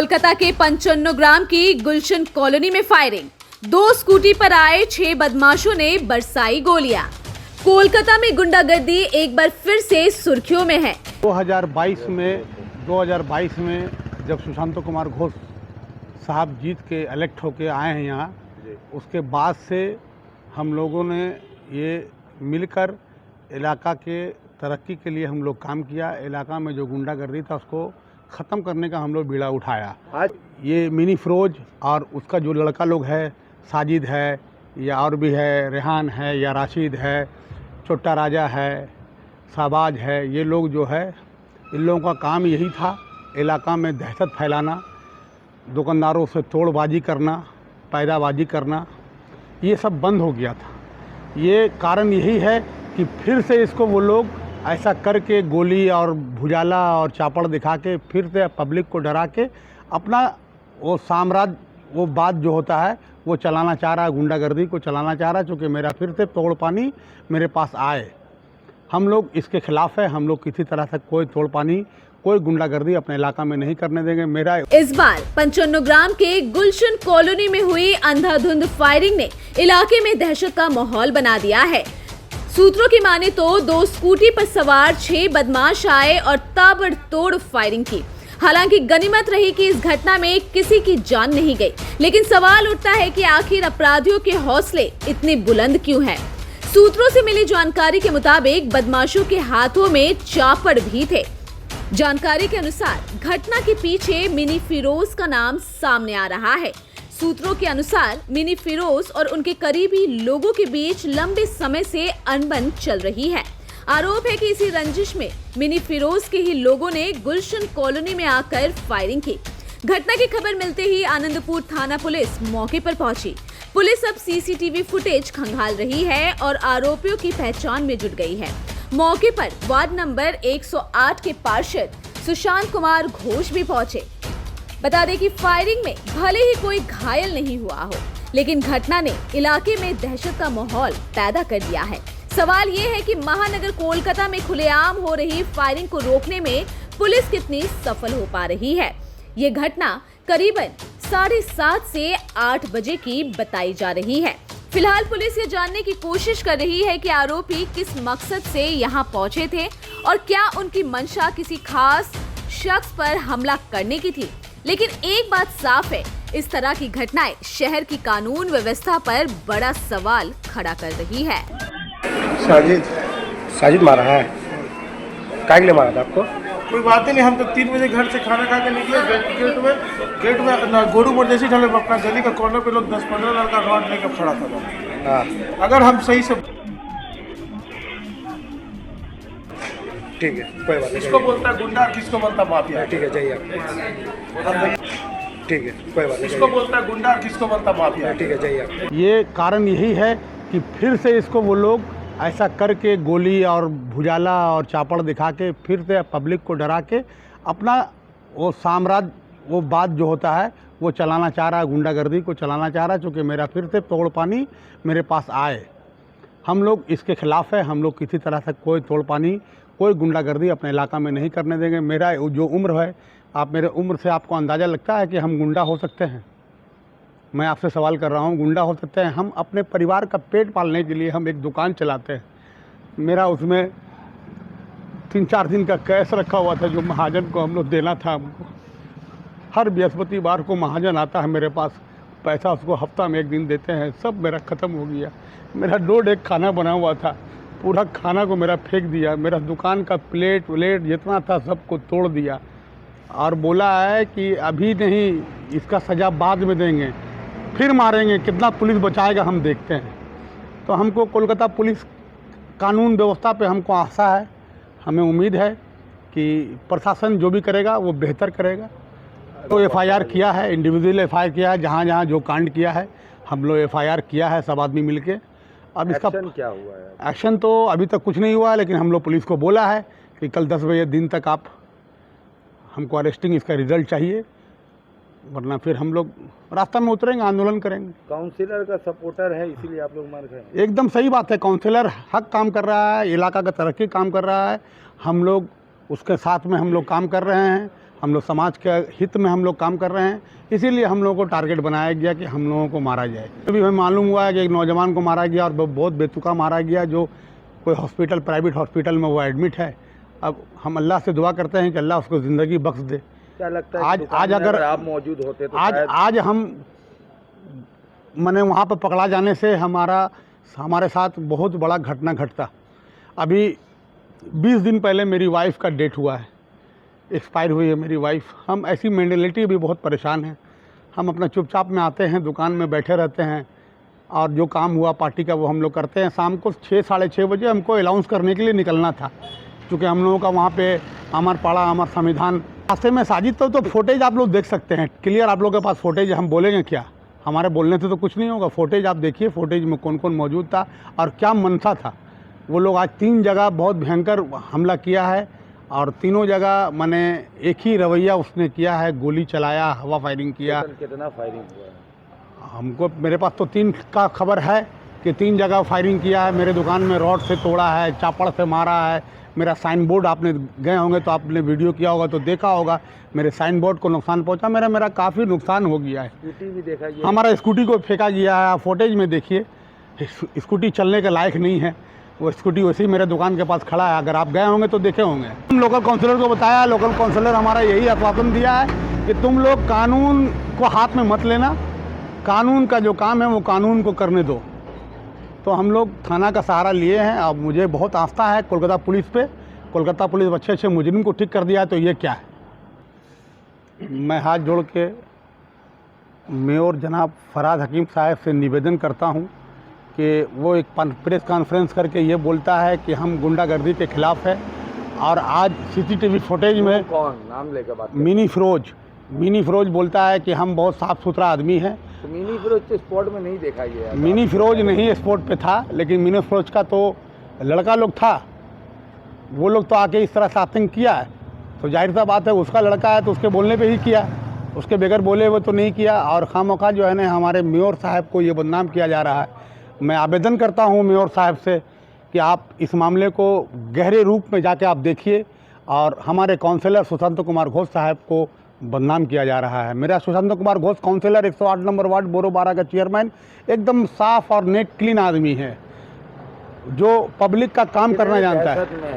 कोलकाता के 55 ग्राम की गुलशन कॉलोनी में फायरिंग। 2 स्कूटी पर आए 6 बदमाशों ने बरसाई गोलियां। कोलकाता में गुंडागर्दी एक बार फिर से सुर्खियों में है। 2022 में जब सुशांत कुमार घोष साहब जीत के इलेक्ट होके आए हैं यहाँ, उसके बाद से हम लोगों ने ये मिलकर इलाका के तरक्की के लिए हम लोग काम किया। इलाका में जो गुंडागर्दी था उसको ख़त्म करने का हम लोग बीड़ा उठाया। आज ये मिनी फिरोज और उसका जो लड़का लोग है, साजिद है या और भी है, रेहान है या राशिद है, छोटा राजा है, शाहबाज है, ये लोग जो है, इन लोगों का काम यही था इलाका में दहशत फैलाना, दुकानदारों से तोड़बाजी करना, पैदाबाजी करना। ये सब बंद हो गया था। ये कारण यही है कि फिर से इसको वो लोग ऐसा करके गोली और भुजाला और चापड़ दिखा के फिर से पब्लिक को डरा के अपना वो साम्राज्य, वो बात जो होता है वो चलाना चाह रहा है, गुंडागर्दी को चलाना चाह रहा है। चूँकि मेरा फिर से तोड़ पानी मेरे पास आए, हम लोग इसके खिलाफ है। हम लोग किसी तरह से कोई तोड़ पानी, कोई गुंडागर्दी अपने इलाका में नहीं करने देंगे। मेरा इस बार 55 ग्राम के गुलशन कॉलोनी में हुई अंधाधुंध फायरिंग ने इलाके में दहशत का माहौल बना दिया है। सूत्रों की माने तो 2 स्कूटी पर सवार 6 बदमाश आए और ताबड़तोड़ फायरिंग की। हालांकि गनीमत रही कि इस घटना में किसी की जान नहीं गई, लेकिन सवाल उठता है कि आखिर अपराधियों के हौसले इतने बुलंद क्यों हैं? सूत्रों से मिली जानकारी के मुताबिक बदमाशों के हाथों में चापड़ भी थे। जानकारी के अनुसार घटना के पीछे मिनी फिरोज का नाम सामने आ रहा है। सूत्रों के अनुसार मिनी फिरोज और उनके करीबी लोगों के बीच लंबे समय से अनबन चल रही है। आरोप है कि इसी रंजिश में मिनी फिरोज के ही लोगों ने गुलशन कॉलोनी में आकर फायरिंग की। घटना की खबर मिलते ही आनंदपुर थाना पुलिस मौके पर पहुंची। पुलिस अब सीसीटीवी फुटेज खंगाल रही है और आरोपियों की पहचान में जुट गई है। मौके पर वार्ड नंबर 108 के पार्षद सुशांत कुमार घोष भी पहुंचे। बता दें कि फायरिंग में भले ही कोई घायल नहीं हुआ हो, लेकिन घटना ने इलाके में दहशत का माहौल पैदा कर दिया है। सवाल ये है कि महानगर कोलकाता में खुलेआम हो रही फायरिंग को रोकने में पुलिस कितनी सफल हो पा रही है। ये घटना करीबन 7:30 से 8 बजे की बताई जा रही है। फिलहाल पुलिस ये जानने की कोशिश कर रही है कि आरोपी किस मकसद से यहाँ पहुंचे थे और क्या उनकी मंशा किसी खास शख्स पर हमला करने की थी। लेकिन एक बात साफ है, इस तरह की घटनाएं शहर की कानून व्यवस्था पर बड़ा सवाल खड़ा कर रही है। साजिद मारा है? क्या के लिए मारा था आपको? कोई बात ही नहीं। हम तो 3 बजे घर से खाना खा के निकले। गेट में गोरू मोड़ जैसे ढले अपना गली का कॉर्नर पे लोग 10-15 लड़का रॉड लेकर खड़ा था। हाँ, अगर हम सही से ठीक है, कोई बात नहीं। किसको बोलता है गुंडा, किसको बोलता है माफिया? ठीक है, जाइए आप। ठीक है, कोई बात नहीं। किसको बोलता है गुंडा, किसको बोलता है माफिया? ठीक है, जाइए आप। ये कारण यही है कि फिर से इसको वो लोग ऐसा करके गोली और भुजाला और चापड़ दिखा के फिर से पब्लिक को डरा के अपना वो साम्राज्य, वो बात जो होता है वो चलाना चाह रहा है, गुंडागर्दी को चलाना चाह रहा है। चूँकि मेरा फिर से तोड़ पानी मेरे पास आए, हम लोग इसके खिलाफ है। हम लोग किसी तरह से कोई तोड़ पानी, कोई गुंडागर्दी अपने इलाका में नहीं करने देंगे। मेरा जो उम्र है, आप मेरे उम्र से आपको अंदाज़ा लगता है कि हम गुंडा हो सकते हैं? मैं आपसे सवाल कर रहा हूँ, गुंडा हो सकते हैं? हम अपने परिवार का पेट पालने के लिए हम एक दुकान चलाते हैं। मेरा उसमें 3-4 दिन का कैश रखा हुआ था जो महाजन को हम लोग देना था। हमको हर बृहस्पतिवार को महाजन आता है मेरे पास, पैसा उसको हफ्ता में 1 दिन देते हैं। सब मेरा ख़त्म हो गया। मेरा 2 डेग खाना बना हुआ था, पूरा खाना को मेरा फेंक दिया। मेरा दुकान का प्लेट व्लेट जितना था सबको तोड़ दिया और बोला है कि अभी नहीं, इसका सज़ा बाद में देंगे, फिर मारेंगे। कितना पुलिस बचाएगा हम देखते हैं। तो हमको कोलकाता पुलिस कानून व्यवस्था पे हमको आशा है, हमें उम्मीद है कि प्रशासन जो भी करेगा वो बेहतर करेगा। तो FIR किया है, इंडिविजुअल FIR किया है। जहाँ जहाँ जो कांड किया है हम लोग FIR किया है, सब आदमी मिल के। अब इसका एक्शन क्या हुआ है? एक्शन तो अभी तक कुछ नहीं हुआ है, लेकिन हम लोग पुलिस को बोला है कि कल 10 बजे दिन तक आप हमको अरेस्टिंग इसका रिजल्ट चाहिए, वरना फिर हम लोग रास्ता में उतरेंगे, आंदोलन करेंगे। काउंसिलर का सपोर्टर है, इसीलिए आप लोग मार रहे हैं? एकदम सही बात है। काउंसिलर हक काम कर रहा है, इलाका का तरक्की काम कर रहा है। हम लोग उसके साथ में हम लोग काम कर रहे हैं। हम लोग समाज के हित में हम लोग काम कर रहे हैं, इसीलिए हम लोगों को टारगेट बनाया गया कि हम लोगों को मारा जाए। अभी हमें मालूम हुआ है कि एक नौजवान को मारा गया और बहुत बेतुका मारा गया, जो कोई हॉस्पिटल, प्राइवेट हॉस्पिटल में वो एडमिट है। अब हम अल्लाह से दुआ करते हैं कि अल्लाह उसको ज़िंदगी बख्श दे। क्या लगता है आज अगर आप मौजूद होते तो आज हम मैंने वहाँ पर पकड़ा जाने से हमारे साथ बहुत बड़ा घटना घटता। अभी 20 दिन पहले मेरी वाइफ़ का डेथ हुआ है, एक्सपायर हुई है मेरी वाइफ़। हम ऐसी मेंटलिटी भी बहुत परेशान हैं। हम अपना चुपचाप में आते हैं, दुकान में बैठे रहते हैं और जो काम हुआ पार्टी का वो हम लोग करते हैं। शाम को 6 साढ़े 6 बजे हमको अनाउंस करने के लिए निकलना था, क्योंकि हम लोगों का वहाँ पे अमर पाड़ा, अमर संविधान। रास्ते में साजिद तो फुटेज आप लोग देख सकते हैं, क्लियर आप लोगों के पास फुटेज। हम बोलेंगे क्या, हमारे बोलने से तो कुछ नहीं होगा। फुटेज आप देखिए, फुटेज में कौन कौन मौजूद था और क्या मनसा था। वो लोग आज 3 जगह बहुत भयंकर हमला किया है और तीनों जगह मैंने एक ही रवैया उसने किया है, गोली चलाया, हवा फायरिंग किया। कितना फायरिंग हुआ है? हमको, मेरे पास तो 3 का खबर है कि 3 जगह फायरिंग किया है। मेरे दुकान में रॉड से तोड़ा है, चापड़ से मारा है। मेरा साइन बोर्ड, आपने गए होंगे तो आपने वीडियो किया होगा तो देखा होगा, मेरे साइन बोर्ड को नुकसान पहुंचा। मेरा काफ़ी नुकसान हो गया है। स्कूटी भी देखा गया, हमारा स्कूटी को फेंका गया है। आप फुटेज में देखिए, स्कूटी चलने के लायक नहीं है। वो स्कूटी वैसे ही मेरे दुकान के पास खड़ा है, अगर आप गए होंगे तो देखे होंगे। हम लोकल काउंसलर को बताया, लोकल काउंसलर हमारा यही आश्वासन दिया है कि तुम लोग कानून को हाथ में मत लेना, कानून का जो काम है वो कानून को करने दो। तो हम लोग थाना का सहारा लिए हैं। अब मुझे बहुत आस्था है कोलकाता पुलिस पे। कोलकाता पुलिस अच्छे अच्छे मुजरिम को ठीक कर दिया है, तो ये क्या है। मैं हाथ जोड़ के मेयर जनाब फराज हकीम साहब से निवेदन करता हूँ कि वो एक प्रेस कॉन्फ्रेंस करके ये बोलता है कि हम गुंडागर्दी के खिलाफ है, और आज सीसीटीवी फुटेज में कौन नाम लेकर बात कर? मिनी फिरोज बोलता है कि हम बहुत साफ़ सुथरा आदमी हैं। तो मिनी फिरोज तो स्पॉट में नहीं देखा गया। मिनी फिरोज नहीं स्पॉट पे था, लेकिन मिनी फिरोज का तो लड़का लोग था, वो लोग तो आके इस तरह साथिंग किया है, तो जाहिर सा बात है उसका लड़का है तो उसके बोलने पे ही किया, उसके बगैर बोले हुए तो नहीं किया। और खामखा जो है ना, हमारे मेयर साहब को ये बदनाम किया जा रहा है। मैं आवेदन करता हूँ मेयर साहब से कि आप इस मामले को गहरे रूप में जाके आप देखिए, और हमारे काउंसलर सुशांत कुमार घोष साहब को बदनाम किया जा रहा है। मेरा Sushant Kumar Ghosh councillor 108 number ward borough का चेयरमैन, एकदम साफ और नेट क्लीन आदमी है, जो पब्लिक का काम करना जानता है।